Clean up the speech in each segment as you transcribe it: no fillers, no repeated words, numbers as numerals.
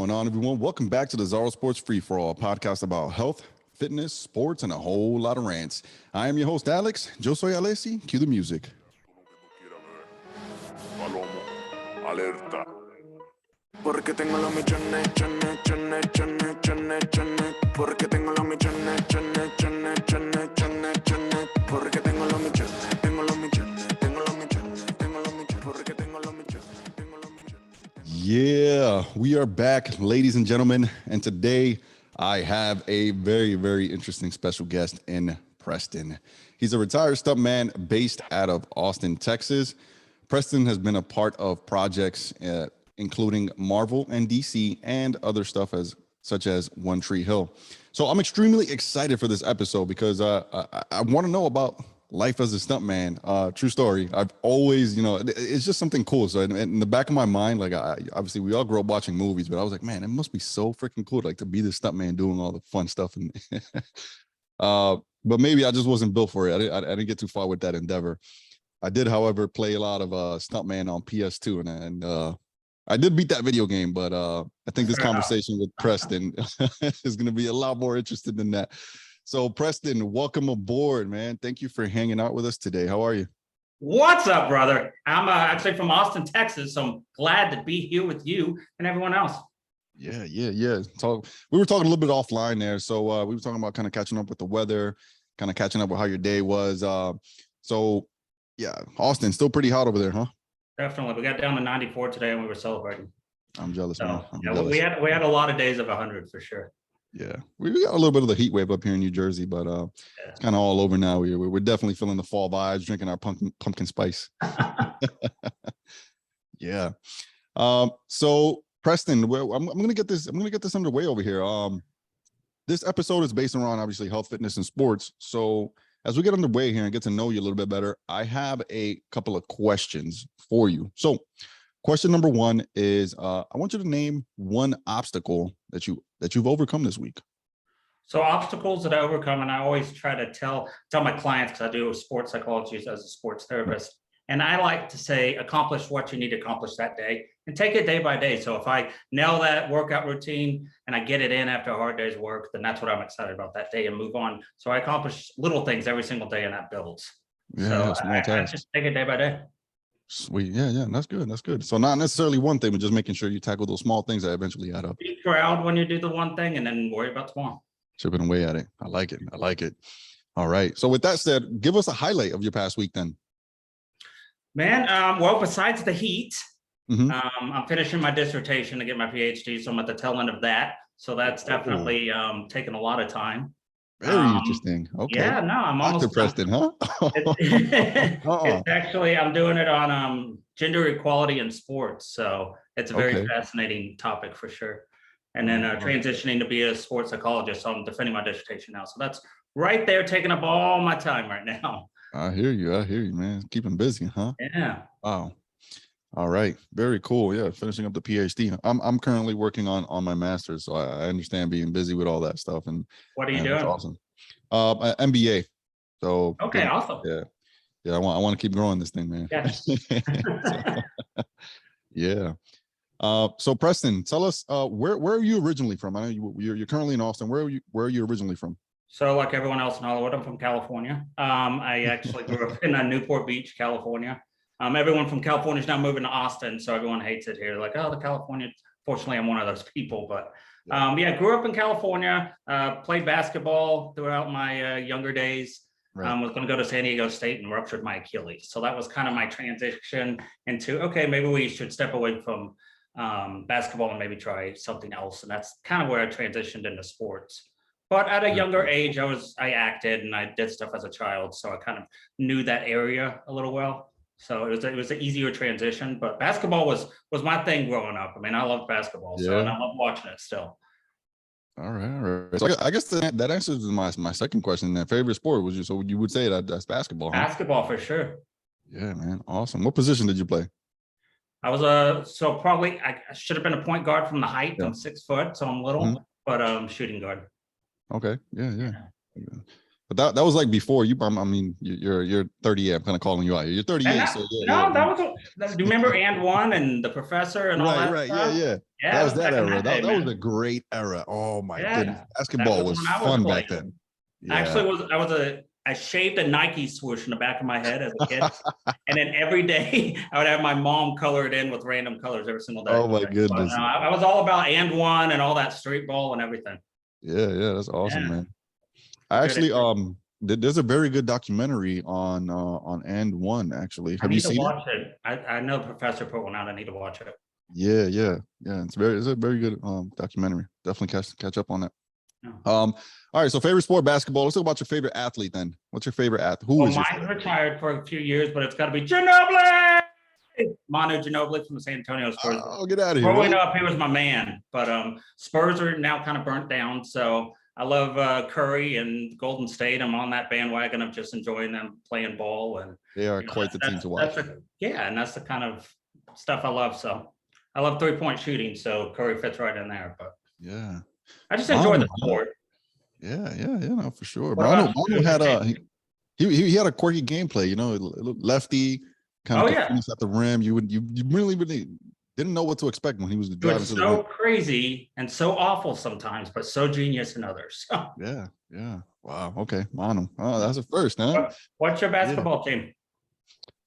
going on, everyone? Welcome back to the Zaro Sports Free For All, a podcast about health, fitness, sports, and a whole lot of rants. I am your host, Alex. Yo soy Alexis. Cue the music. Alerta. Porque tengo los millones, chones, chones, chones, chones, chones. Porque tengo los millones, chones, chones, chones, chones, chones. Porque tengo los millones, tengo los millones, tengo los millones, tengo los millones. Porque tengo los millones, tengo los millones. Yeah, we are back, ladies and gentlemen. And today I have a very, very interesting special guest in Preston. He's a retired stuntman based out of Austin, Texas. Preston has been a part of projects including Marvel and DC and other stuff such as One Tree Hill. So I'm extremely excited for this episode because I want to know about life as a stuntman. True story. I've always, it's just something cool. So in the back of my mind, like obviously we all grew up watching movies, but I was like, man, it must be so freaking cool, like to be the stuntman doing all the fun stuff. And but maybe I just wasn't built for it. I didn't get too far with that endeavor. I did, however, play a lot of Stuntman on PS2, and I did beat that video game, but I think this conversation with Preston is going to be a lot more interesting than that. So, Preston, welcome aboard, man. Thank you for hanging out with us today. How are you? What's up, brother? I'm actually from Austin, Texas, so I'm glad to be here with you and everyone else. Yeah. We were talking a little bit offline there, so we were talking about kind of catching up with the weather, kind of catching up with how your day was. Yeah, Austin, still pretty hot over there, huh? Definitely. We got down to 94 today and we were celebrating. I'm jealous, man. Jealous. We had a lot of days of 100 for sure. Yeah, we got a little bit of the heat wave up here in New Jersey, but it's kind of all over now. We're definitely feeling the fall vibes, drinking our pumpkin spice. Yeah. So Preston, I'm gonna get this underway over here. This episode is based around obviously health, fitness, and sports. So as we get underway here and get to know you a little bit better, I have a couple of questions for you. So question number one is, I want you to name one obstacle that you've overcome this week. So obstacles that I overcome, and I always try to tell my clients, because I do sports psychology as a sports therapist, and I like to say, accomplish what you need to accomplish that day and take it day by day. So if I nail that workout routine and I get it in after a hard day's work, then that's what I'm excited about that day and move on. So I accomplish little things every single day and that builds. Yeah, so I just take it day by day. Sweet. Yeah. That's good. So not necessarily one thing, but just making sure you tackle those small things that eventually add up. Be proud when you do the one thing and then worry about tomorrow. Chipping away at it. I like it. All right. So with that said, give us a highlight of your past week then. Man, well, besides the heat, Mm-hmm. I'm finishing my dissertation to get my PhD, so I'm at the tail end of that. So that's definitely taken a lot of time. Very interesting. Okay. Yeah, no, I'm Dr. almost Preston, huh? It's actually, I'm doing it on gender equality in sports. So it's a very fascinating topic for sure. And then transitioning to be a sports psychologist. So I'm defending my dissertation now. So that's right there, taking up all my time right now. I hear you, man. Keeping busy, huh? Yeah. Wow. All right. Very cool. Yeah. Finishing up the PhD. I'm currently working on my master's, so I understand being busy with all that stuff. And what are you doing? Awesome. MBA. So awesome. Yeah. I want to keep growing this thing, man. Yeah. Yeah. So Preston, tell us where are you originally from? I know you're currently in Austin. Where are you originally from? So like everyone else in Hollywood, I'm from California. I actually grew up in Newport Beach, California. Everyone from California is now moving to Austin, so everyone hates it here. Like, oh, the California. Fortunately, I'm one of those people. But grew up in California. Played basketball throughout my younger days. Right. Was going to go to San Diego State and ruptured my Achilles. So that was kind of my transition into, okay, maybe we should step away from basketball and maybe try something else. And that's kind of where I transitioned into sports. But at a younger age, I acted and I did stuff as a child, so I kind of knew that area a little well. So it was an easier transition, but basketball was my thing growing up. I mean, I loved basketball, so and I love watching it still. All right. So I guess that answers my second question. That favorite sport was so you would say that's basketball, huh? Basketball for sure. Yeah, man. Awesome. What position did you play? I was I should have been a point guard from the height. I'm 6 foot, so I'm little, but shooting guard. Okay. Yeah. But that was like before you. I mean, you're 38. I'm kind of calling you out here. You're And 38. that, So yeah, no, that was, do you remember And One and the professor and all right, that right. Yeah, stuff? yeah. Yeah, That it was was that back in era. that day, That was man. a great era. Oh my goodness. Yeah, that Basketball was was when I was fun back playing. then. Yeah. Actually, I shaved a Nike swoosh in the back of my head as a kid, and then every day I would have my mom color it in with random colors every single day. Oh my But, goodness. I was all about And One and all that street ball and everything. Yeah, yeah. That's awesome, Yeah, man. I good. actually there's a very good documentary on And One actually. I Have you need to seen it? watch it. I know the professor put one out. I need to watch it. Yeah, yeah, yeah. It's a very good documentary. Definitely catch up on that. Yeah. All right. So favorite sport, basketball. Let's talk about your favorite athlete then. What's your favorite athlete? Who Well, is your mine's favorite? retired for a few years, but it's got to be Ginobili. Manu Ginobili from the San Antonio Spurs. Oh, get out of here! Growing Really? up, he was my man, but Spurs are now kind of burnt down. So I love Curry and Golden State. I'm on that bandwagon of just enjoying them playing ball, and They are quite the team to watch. yeah, and that's the kind of stuff I love. So I love 3-point shooting, so Curry fits right in there. But Yeah, I just enjoy the Manu, sport. yeah, no, for sure. What Manu, about Manu had he had a quirky gameplay. You know, lefty, kind of Oh could yeah, finish at the rim. You really didn't know what to expect when he was it driving was to the rim. so crazy and so awful sometimes, but so genius in others. Yeah, yeah. Wow. Okay, Manu. Oh, that's a first, huh? What's your Yeah. basketball team?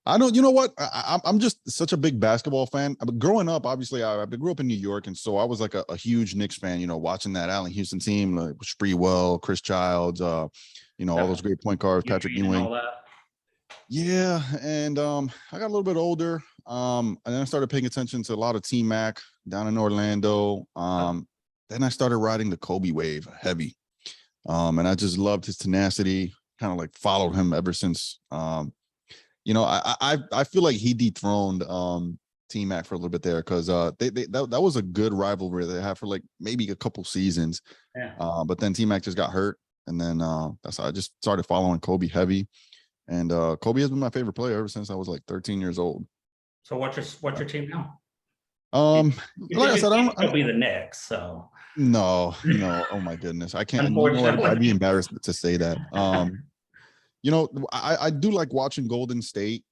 I don't. You know what? I'm just such a big basketball fan. But growing up, obviously, I grew up in New York, and so I was like a huge Knicks fan. You know, watching that Allen Houston team, like Sprewell, Chris Childs, you know, all those great point guards, Patrick And Ewing. all that. Yeah, and I got a little bit older, and then I started paying attention to a lot of T-Mac down in Orlando. Then I started riding the Kobe wave heavy, and I just loved his tenacity. Kind of like followed him ever since. You know, I feel like he dethroned T-Mac for a little bit there because that was a good rivalry they had for like maybe a couple seasons. Yeah. But then T-Mac just got hurt, and then that's how I just started following Kobe heavy. And Kobe has been my favorite player ever since I was like 13 years old. So what's your team now? Like I said, I don't be the Knicks. So no. Oh my goodness, I can't. You know, I'd be embarrassed to say that. You know, I do like watching Golden State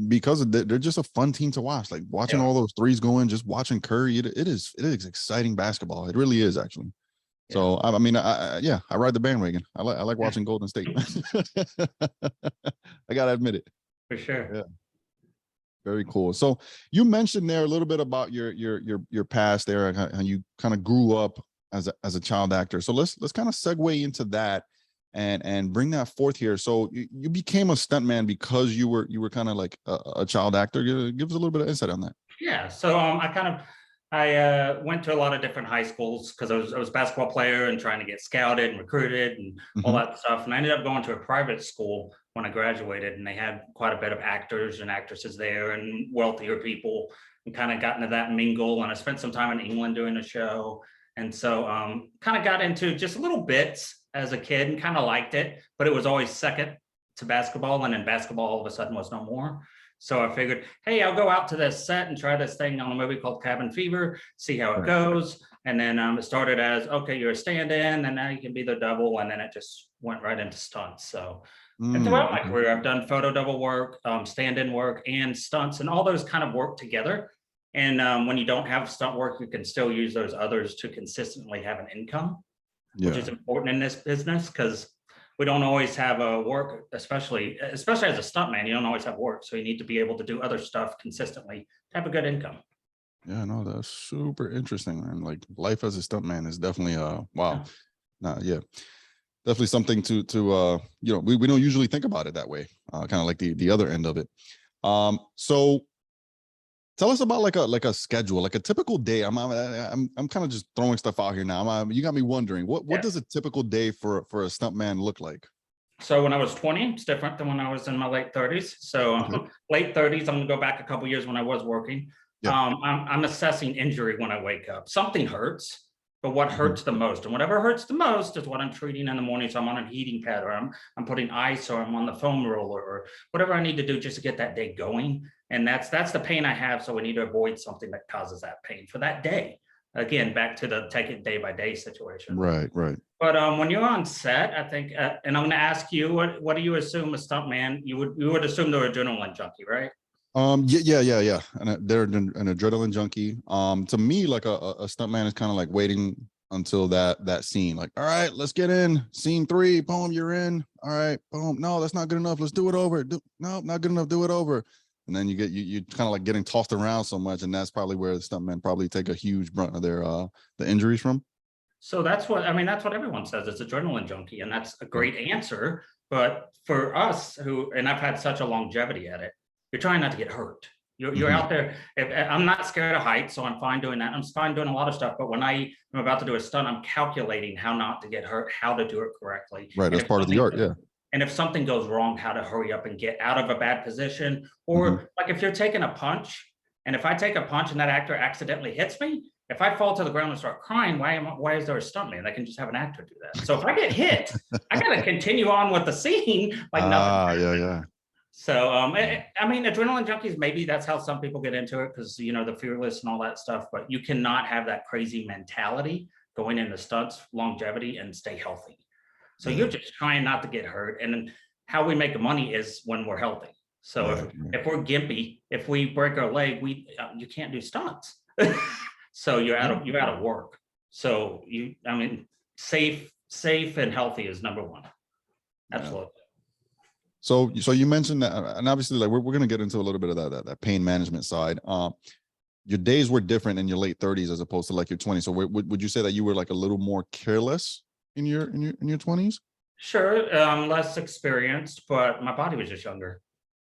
because they're just a fun team to watch. Like watching all those threes going, just watching Curry. It is exciting basketball. It really is actually. Yeah. So I mean, I ride the bandwagon. I like watching Golden State. I gotta admit it. For sure. Yeah. Very cool. So you mentioned there a little bit about your past there and how you kind of grew up as a child actor. So let's kind of segue into that and bring that forth here. So you became a stuntman because you were kind of like a child actor. Give us a little bit of insight on that. Yeah. So I went to a lot of different high schools because I was a basketball player and trying to get scouted and recruited and all that stuff. And I ended up going to a private school when I graduated, and they had quite a bit of actors and actresses there and wealthier people, and kind of got into that mingle. And I spent some time in England doing a show. And so kind of got into just little bits as a kid and kind of liked it, but it was always second to basketball. And then basketball all of a sudden was no more. So I figured, hey, I'll go out to this set and try this thing on a movie called Cabin Fever, see how it goes. And then it started as, okay, you're a stand-in, and now you can be the double. And then it just went right into stunts. So and throughout my career, I've done photo double work, stand-in work, and stunts, and all those kind of work together. And when you don't have stunt work, you can still use those others to consistently have an income, which is important in this business because we don't always have a work, especially as a stuntman, you don't always have work. So you need to be able to do other stuff consistently to have a good income. Yeah, no, that's super interesting, man. Like life as a stuntman is definitely wow. Definitely something to you know, we don't usually think about it that way. Kind of like the other end of it. So tell us about like a schedule, like a typical day. I'm kind of just throwing stuff out here now. You got me wondering, what does a typical day for a stuntman look like? So when I was 20, it's different than when I was in my late 30s. So late 30s, I'm gonna go back a couple years when I was working. I'm assessing injury when I wake up. Something hurts, but what hurts the most? And whatever hurts the most is what I'm treating in the morning. So I'm on a heating pad, or I'm putting ice, or I'm on the foam roller, or whatever I need to do just to get that day going. And that's the pain I have. So we need to avoid something that causes that pain for that day. again, back to the take it day by day situation. Right. But when you're on set, I think, and I'm going to ask you, what do you assume a stuntman? You would assume they're adrenaline junkie, right? Yeah. And they're an adrenaline junkie. To me, like a stuntman is kind of like waiting until that scene. Like, all right, let's get in. Scene 3, boom, you're in. All right, boom. No, that's not good enough. Let's do it over. No, not good enough. Do it over. And then you kind of like getting tossed around so much, and that's probably where the stuntmen probably take a huge brunt of their the injuries from. So that's what everyone says. It's adrenaline junkie, and that's a great answer. But for us, and I've had such a longevity at it, you're trying not to get hurt. You're out there. I'm not scared of heights, so I'm fine doing that. I'm fine doing a lot of stuff. But when I am about to do a stunt, I'm calculating how not to get hurt, how to do it correctly. Right, that's part of the art, yeah. And if something goes wrong, how to hurry up and get out of a bad position. Or like if you're taking a punch, and if I take a punch and that actor accidentally hits me, if I fall to the ground and start crying, why is there a stuntman? I can just have an actor do that. So if I get hit, I got to continue on with the scene like nothing. Yeah. So, I mean, adrenaline junkies, maybe that's how some people get into it because, the fearless and all that stuff, but you cannot have that crazy mentality going into stunts, longevity, and stay healthy. So you're just trying not to get hurt. And then how we make money is when we're healthy. So if we're gimpy, if we break our leg, you can't do stunts. So you're out of work. So safe and healthy is number one. Absolutely. So you mentioned that, and obviously, like we're going to get into a little bit of that pain management side. Your days were different in your late 30s as opposed to like your 20s. So would you say that you were like a little more careless in your 20s? Sure, less experienced, but my body was just younger.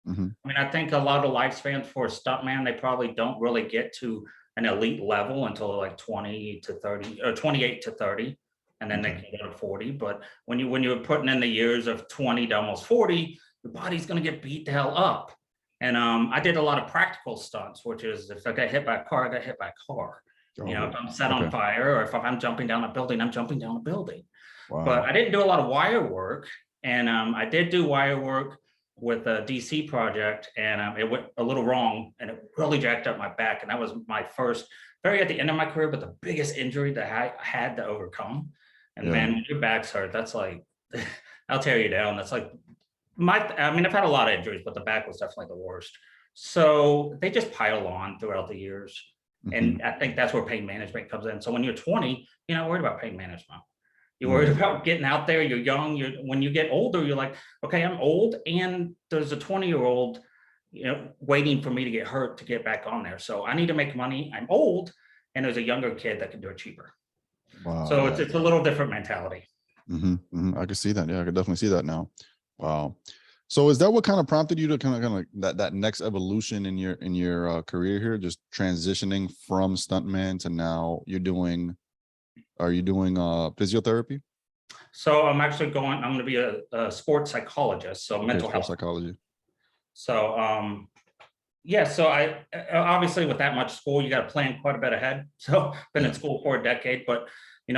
I mean, I think a lot of lifespans for a stuntman, they probably don't really get to an elite level until like 20 to 30 or 28 to 30. And then they can go to 40. But when you're putting in the years of 20 to almost 40, your body's going to get beat the hell up. And I did a lot of practical stunts, which is if I got hit by a car, I got hit by a car. If I'm set on fire, or if I'm jumping down a building, I'm jumping down a building. Wow. But I didn't do a lot of wire work. And I did do wire work with a DC project, and it went a little wrong, and it really jacked up my back. And that was my first, very at the end of my career, but the biggest injury that I had to overcome. And man, when your back's hurt, that's like, I'll tear you down. That's like I've had a lot of injuries, but the back was definitely the worst. So they just pile on throughout the years. And I think that's where pain management comes in. So when you're 20, you're not worried about pain management. You're worried about getting out there. You're young. When you get older, you're like, okay, I'm old, and there's a 20-year-old, waiting for me to get hurt to get back on there. So I need to make money. I'm old, and there's a younger kid that can do it cheaper. Wow. So it's a little different mentality. I can see that. Yeah, I can definitely see that now. Wow. So is that what kind of prompted you to kind of like that next evolution in your career here, just transitioning from stuntman to now are you doing physiotherapy? So I'm going to be a sports psychologist, so mental health psychology. So so I obviously with that much school, you got to plan quite a bit ahead. So been in school for a decade, but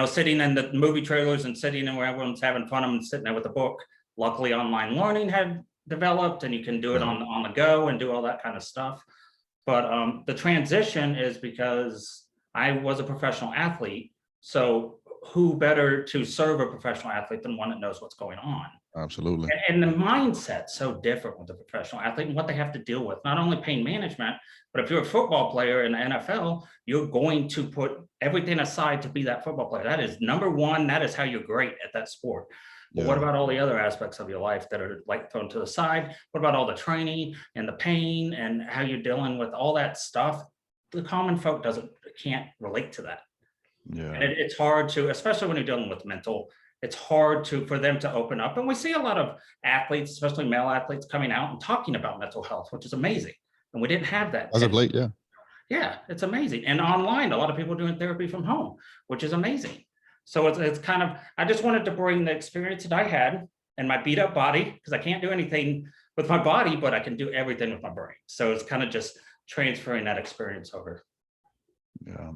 sitting in the movie trailers and sitting in where everyone's having fun, I'm sitting there with a book. Luckily, online learning had developed, and you can do it on the go and do all that kind of stuff. But the transition is because I was a professional athlete. So who better to serve a professional athlete than one that knows what's going on? Absolutely. And the mindset's so different with the professional athlete and what they have to deal with, not only pain management, but if you're a football player in the NFL, you're going to put everything aside to be that football player. That is number one. That is how you're great at that sport. But what about all the other aspects of your life that are like thrown to the side? What about all the training and the pain and how you're dealing with all that stuff? The common folk can't relate to that. Yeah. And it's hard to, especially when you're dealing with mental, it's hard for them to open up. And we see a lot of athletes, especially male athletes, coming out and talking about mental health, which is amazing. And we didn't have that. As of late, yeah. Yeah, it's amazing. And online, a lot of people are doing therapy from home, which is amazing. So it's kind of, I just wanted to bring the experience that I had and my beat up body, because I can't do anything with my body, but I can do everything with my brain. So it's kind of just transferring that experience over. Yeah.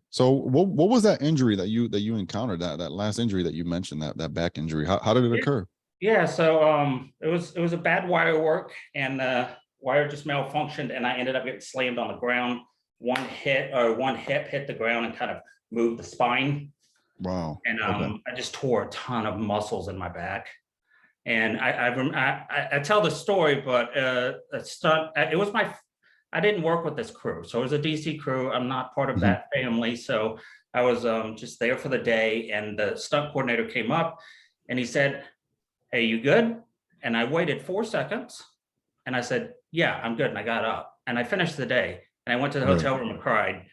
So what was that injury that you encountered, that last injury that you mentioned, that back injury? How did it occur? Yeah, so it was a bad wire work, and the wire just malfunctioned, and I ended up getting slammed on the ground one hip hit the ground and kind of moved the spine. Wow. And Okay. I just tore a ton of muscles in my back. And I tell the story, but a stunt, I didn't work with this crew. So it was a DC crew. I'm not part of that family. So I was just there for the day, and the stunt coordinator came up and he said, "Hey, you good?" And I waited 4 seconds and I said, "Yeah, I'm good." And I got up and I finished the day, and I went to the Right. hotel room and cried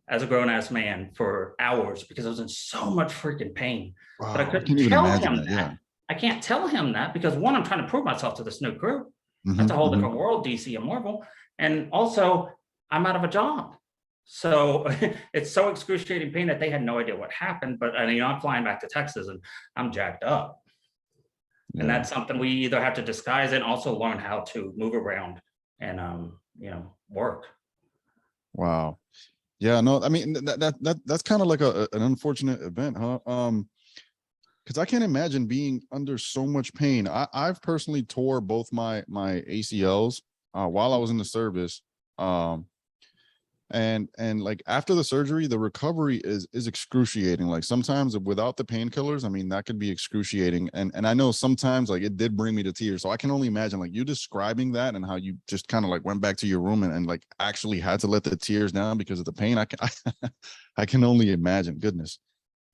as a grown-ass man for hours because I was in so much freaking pain. But I Wow. I couldn't can't even tell imagine him that. that. Yeah. I can't tell him that because, one, I'm trying to prove myself to this new crew. Mm-hmm, That's a whole mm-hmm. different world, DC and Marvel. And also, I'm out of a job. So it's so excruciating pain that they had no idea what happened. But I'm flying back to Texas and I'm jacked up. And Yeah. that's something we either have to disguise and also learn how to move around and work. Wow. Yeah. No, I mean that's kind of like an unfortunate event, huh? Because I can't imagine being under so much pain. I've personally tore both my ACLs while I was in the service. And like after the surgery, the recovery is excruciating. Like sometimes without the painkillers, I mean, that could be excruciating. And I know sometimes like it did bring me to tears. So I can only imagine like you describing that and how you just kind of like went back to your room and like actually had to let the tears down because of the pain. I can only imagine. Goodness.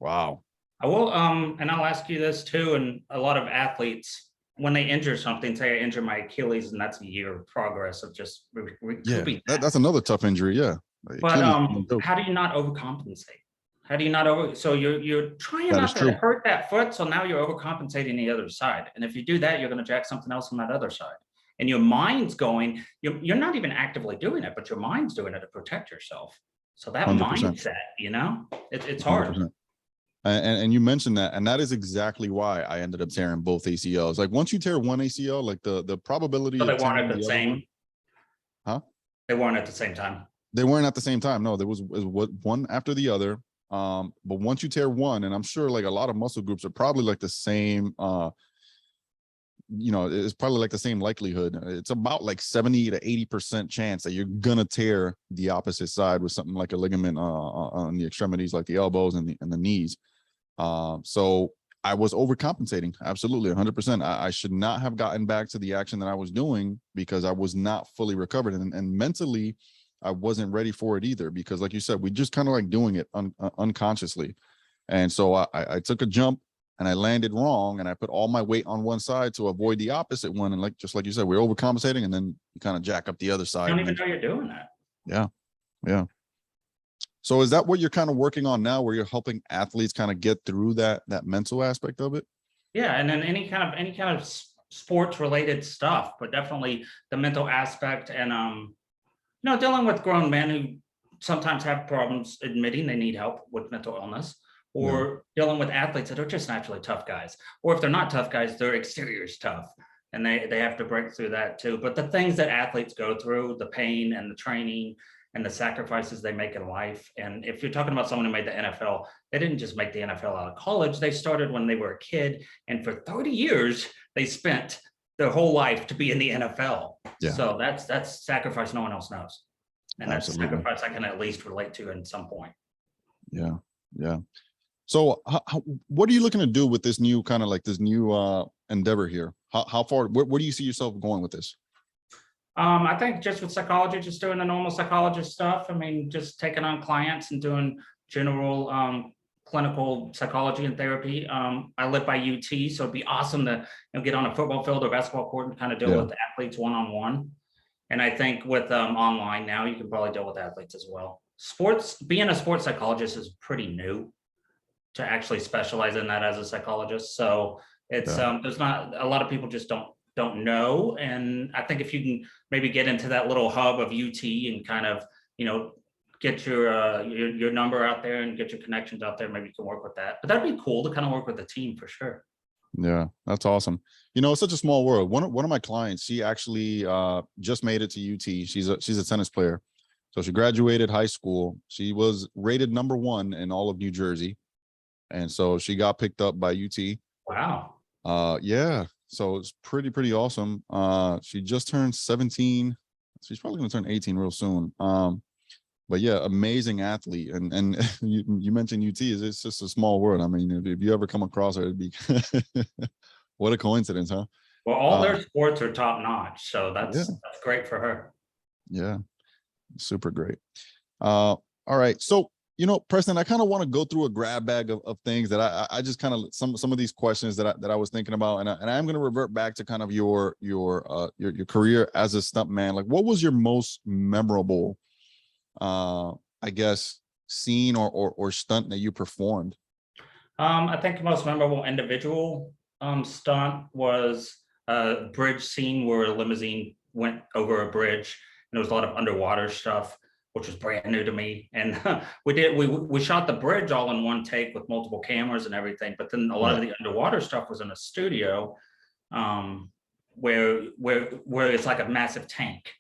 Wow. I will, and I'll ask you this too. And a lot of athletes, when they injure something, say I injure my Achilles, and that's a year of progress of just Yeah, recouping. that's another tough injury. Yeah. Like, But Achilles, no joke. how do you not overcompensate? How do you not over? So you're trying That not is to true. hurt that foot. So now you're overcompensating the other side. And if you do that, you're going to jack something else on that other side. And your mind's going. You're not even actively doing it, but your mind's doing it to protect yourself. So that 100%. mindset, it's hard. 100%. And you mentioned that, and that is exactly why I ended up tearing both ACLs. Like once you tear one ACL, like the probability So they of weren't tearing at the the other one, same. huh? They weren't at the same time. They weren't at the same time. No, there was one after the other. But once you tear one, and I'm sure like a lot of muscle groups are probably like the same. It's probably like the same likelihood. It's about like 70 to 80% chance that you're gonna tear the opposite side with something like a ligament on the extremities, like the elbows and the knees. So I was overcompensating. Absolutely. 100%. I should not have gotten back to the action that I was doing because I was not fully recovered. And mentally, I wasn't ready for it either, because like you said, we just kind of like doing it unconsciously. And so I took a jump and I landed wrong, and I put all my weight on one side to avoid the opposite one. And just like you said, we're overcompensating, and then you kind of jack up the other side. You don't even know you're doing that. Yeah. Yeah. So is that what you're kind of working on now, where you're helping athletes kind of get through that mental aspect of it? Yeah, and then any kind of sports related stuff, but definitely the mental aspect, and dealing with grown men who sometimes have problems admitting they need help with mental illness, or dealing with athletes that are just naturally tough guys, or if they're not tough guys, their exterior is tough, and they have to break through that too. But the things that athletes go through, the pain and the training and the sacrifices they make in life. And if you're talking about someone who made the NFL, they didn't just make the NFL out of college. They started when they were a kid, and for 30 years, they spent their whole life to be in the NFL. Yeah. So that's sacrifice no one else knows. And that's Absolutely. sacrifice I can at least relate to in some point. Yeah. Yeah. So what are you looking to do with this new kind of like this new endeavor here? How far, where do you see yourself going with this? I think just with psychology, just doing the normal psychologist stuff. I mean, just taking on clients and doing general clinical psychology and therapy. I live by UT, so it'd be awesome to get on a football field or basketball court and kind of deal with athletes one-on-one. And I think with online now, you can probably deal with athletes as well. Being a sports psychologist is pretty new to actually specialize in that as a psychologist. So it's there's not a lot of people just don't know. And I think if you can maybe get into that little hub of UT and kind of, get your number out there and get your connections out there, maybe you can work with that. But that'd be cool to kind of work with the team for sure. Yeah, that's awesome. It's such a small world. One of my clients, she actually just made it to UT. She's a tennis player. So she graduated high school. She was rated #1 in all of New Jersey. And so she got picked up by UT. Wow. Yeah. So it's pretty awesome. She just turned 17. She's probably gonna turn 18 real soon. but yeah, amazing athlete. And you mentioned UT, it's just a small world. I mean, if you ever come across her, it'd be what a coincidence, huh? Well, all their sports are top notch, so Yeah, that's great for her. yeah, super great. All right, so Preston, I kind of want to go through a grab bag of things that I just kind of some of these questions that I was thinking about, and I'm going to revert back to kind of your career as a stuntman. Like, what was your most memorable, I guess, scene or stunt that you performed? I think the most memorable individual stunt was a bridge scene where a limousine went over a bridge, and there was a lot of underwater stuff, which was brand new to me. And we shot the bridge all in one take with multiple cameras and everything. But then a lot of the underwater stuff was in a studio, where it's like a massive tank.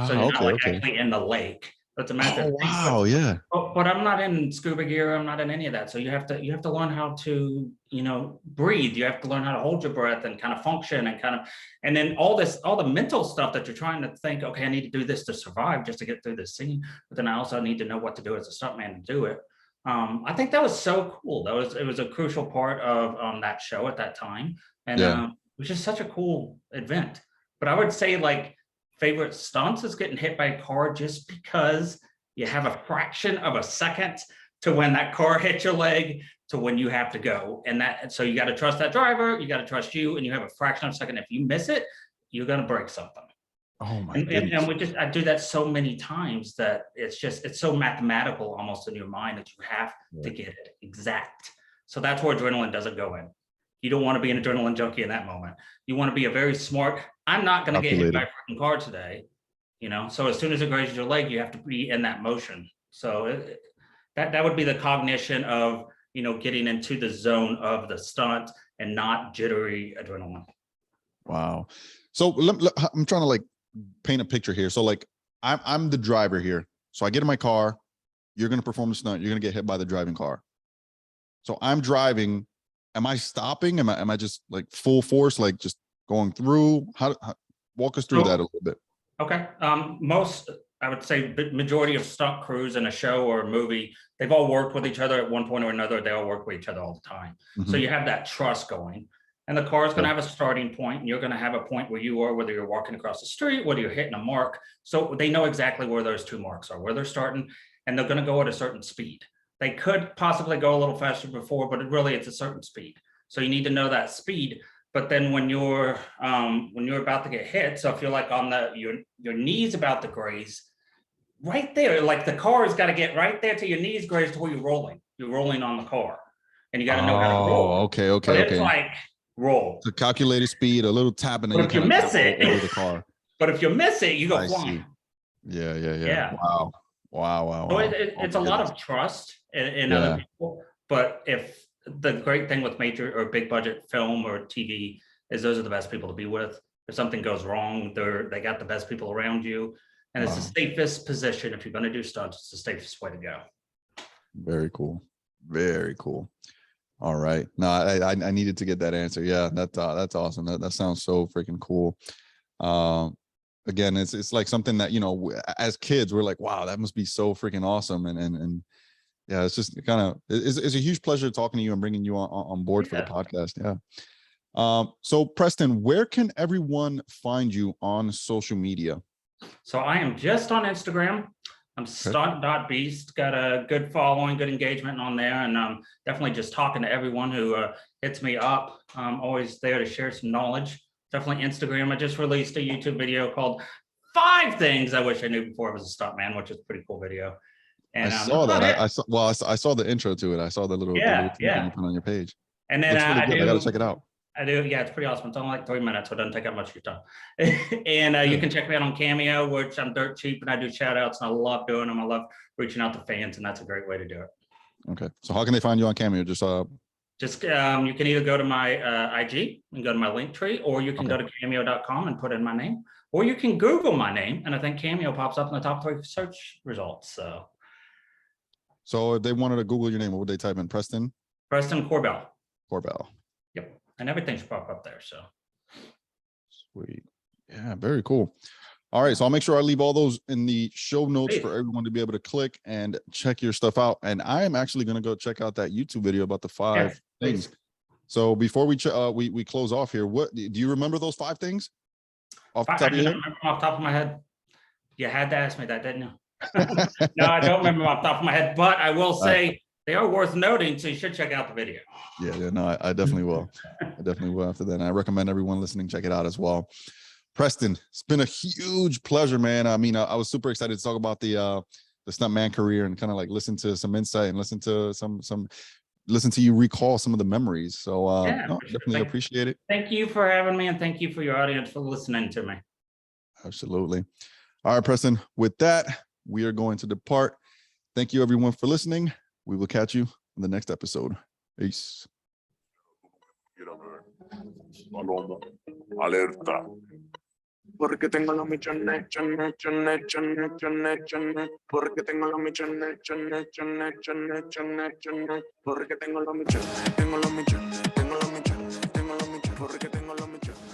So you're not Okay, like okay. actually in the lake. It's a massive Oh tank. wow, yeah. But I'm not in scuba gear. I'm not in any of that. So you have to learn how to, breathe. You have to learn how to hold your breath and kind of function and then all the mental stuff that you're trying to think, okay, I need to do this to survive just to get through this scene. But then I also need to know what to do as a stuntman to do it. I think that was so cool. It was a crucial part of that show at that time. And Yeah. it was just such a cool event. But I would say like favorite stunts is getting hit by a car just because you have a fraction of a second to when that car hits your leg to when you have to go. So you got to trust that driver, you got to trust you, and you have a fraction of a second. If you miss it, you're going to break something. Oh my And goodness. I do that so many times that it's so mathematical almost in your mind that you have to get it exact. So that's where adrenaline doesn't go in. You don't want to be an adrenaline junkie in that moment. You want to be a very smart, I'm not going to get hit by a freaking car today. So as soon as it grazes your leg, you have to be in that motion. So that would be the cognition of getting into the zone of the stunt and not jittery adrenaline. Wow. So I'm trying to like paint a picture here. So like I'm the driver here. So I get in my car, you're going to perform the stunt, you're going to get hit by the driving car. So I'm driving. Am I stopping? Am I just like full force, like just going through? How walk us through that a little bit. Okay. I would say majority of stunt crews in a show or a movie, they've all worked with each other at one point or another. They all work with each other all the time. So you have that trust going. And the car is going to have a starting point, and you're going to have a point where you are, whether you're walking across the street, whether you're hitting a mark. So they know exactly where those two marks are, where they're starting, and they're going to go at a certain speed. They could possibly go a little faster before, but it's a certain speed. So you need to know that speed. But then when you're about to get hit, so if you're like on your knees about to graze, right there, like the car has got to get right there to your knees graze to where you're rolling. You're rolling on the car, and you got to know how to roll. Okay. But it's like roll. The calculated speed, a little tap, and then But if you miss it, over the car. But if you miss it, you go flying. Yeah. Wow. So it's a lot of trust in other people. But if the great thing with major or big budget film or TV is those are the best people to be with. If something goes wrong, they got the best people around you. And it's the safest position. If you're going to do stunts, it's the safest way to go. Very cool. All right. No, I needed to get that answer. Yeah, that's awesome. That sounds so freaking cool. Again, it's like something that, as kids, we're like, wow, that must be so freaking awesome. And yeah, it's just kind of, it's a huge pleasure talking to you and bringing you on board for the podcast. Yeah. So Preston, where can everyone find you on social media? So I am just on Instagram. I'm stunt.beast, got a good following, good engagement on there. And I'm definitely just talking to everyone who hits me up. I'm always there to share some knowledge. Definitely Instagram. I just released a YouTube video called 5 Things I Wish I Knew Before I Was a Stuntman, which is a pretty cool video. And I saw that. I saw the intro to it. I saw the little thing you put on your page. And then really good. I got to check it out. I do. Yeah, it's pretty awesome. It's only like 3 minutes, so it doesn't take up much of your time. And you can check me out on Cameo, which I'm dirt cheap, and I do shout outs, and I love doing them. I love reaching out to fans, and that's a great way to do it. Okay. So how can they find you on Cameo? Just you can either go to my IG and go to my link tree, or you can go to cameo.com and put in my name, or you can Google my name, and I think Cameo pops up in the top 3 search results. So if they wanted to Google your name, what would they type in? Preston Corbell. Yep. And everything should pop up there. So sweet. Yeah, very cool. All right, so I'll make sure I leave all those in the show notes Please. for everyone to be able to click and check your stuff out. And I am actually going to go check out that YouTube video about the 5 Yes, things. please. So before we close off here, what do you remember those 5 things off the I top of do your not head? remember off the top of my head. You had to ask me that, didn't you? No, I don't remember off the top of my head, but I will say they are worth noting, so you should check out the video. Yeah, no, I definitely will. I definitely will after that. And I recommend everyone listening check it out as well. Preston, it's been a huge pleasure, man. I mean, I was super excited to talk about the stuntman career and kind of like listen to some insight and listen to you recall some of the memories. So Yeah, no, for sure. definitely appreciate it. Thank you for having me, and thank you for your audience for listening to me. Absolutely. All right, Preston, with that, we are going to depart. Thank you everyone for listening. We will catch you in the next episode. Peace. Alerta. Porque tengo los millones, chones, chones, chones, chones, chones. Porque tengo los millones, chones, chones, chones, chones, chones. Porque tengo los millones, tengo los millones, tengo los millones, tengo los millones. Porque tengo los millones.